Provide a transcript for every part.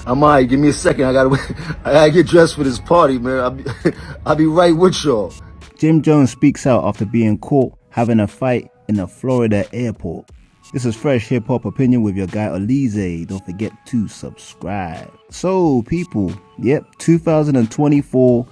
I'm alright. Give me a second. I gotta get dressed for this party, man. I'll be right with y'all. Jim Jones speaks out after being caught having a fight in a Florida airport. This is Fresh Hip Hop Opinion with your guy Oleezeh. Don't forget to subscribe. So people, yep, 2024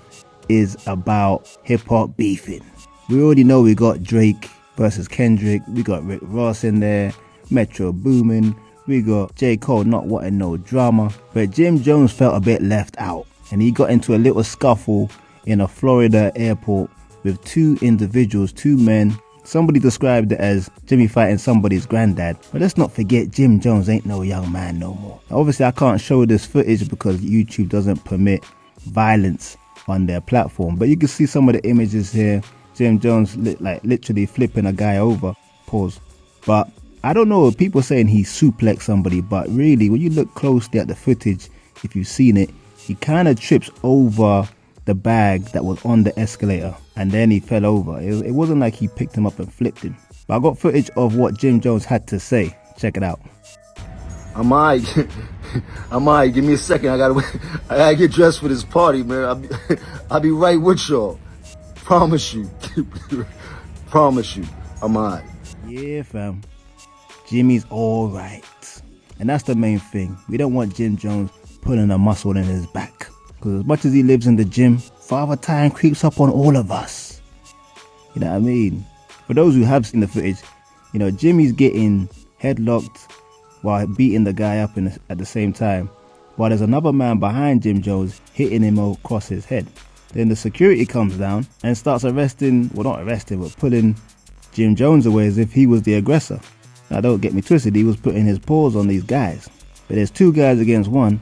is about hip hop beefing. We already know we got Drake versus Kendrick. We got Rick Ross in there, Metro Boomin. We got J. Cole not wanting no drama. But Jim Jones felt a bit left out, and he got into a little scuffle in a Florida airport with two individuals, two men. Somebody described it as Jimmy fighting somebody's granddad. But let's not forget, Jim Jones ain't no young man no more. Obviously, I can't show this footage because YouTube doesn't permit violence on their platform. But you can see some of the images here. Jim Jones literally flipping a guy over. Pause. But I don't know, people saying he suplexed somebody. But really, when you look closely at the footage, if you've seen it, he kind of trips over the bag that was on the escalator, and then he fell over. It wasn't like he picked him up and flipped him. But I got footage of what Jim Jones had to say. Check it out. I'm alright. I'm alright. Give me a second. I gotta get dressed for this party, man. I'll be right with y'all. Promise you. Promise you. I'm alright. Yeah, fam. Jimmy's alright. And that's the main thing. We don't want Jim Jones putting a muscle in his back. Because as much as he lives in the gym, Father Time creeps up on all of us. You know what I mean? For those who have seen the footage, you know, Jimmy's getting headlocked while beating the guy up at the same time. While there's another man behind Jim Jones hitting him across his head. Then the security comes down and starts arresting, well not arresting, but pulling Jim Jones away as if he was the aggressor. Now don't get me twisted, he was putting his paws on these guys. But there's two guys against one.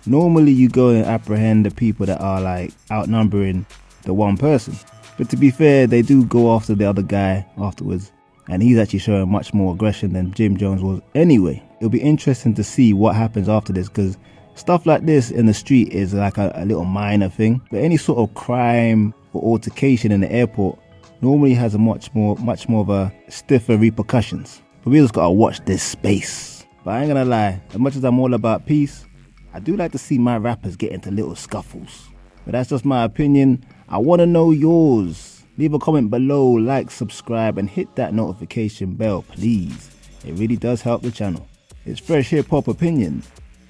Normally you go and apprehend the people that are like outnumbering the one person. But to be fair, they do go after the other guy afterwards. And he's actually showing much more aggression than Jim Jones was anyway. It'll be interesting to see what happens after this, because stuff like this in the street is like a little minor thing. But any sort of crime or altercation in the airport normally has a much more of a stiffer repercussions. But we just gotta watch this space. But I ain't gonna lie, as much as I'm all about peace, I do like to see my rappers get into little scuffles. But that's just my opinion. I want to know yours. Leave a comment below, like, subscribe, and hit that notification bell, please. It really does help the channel. It's Fresh Hip Hop Opinion.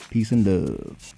Peace and love.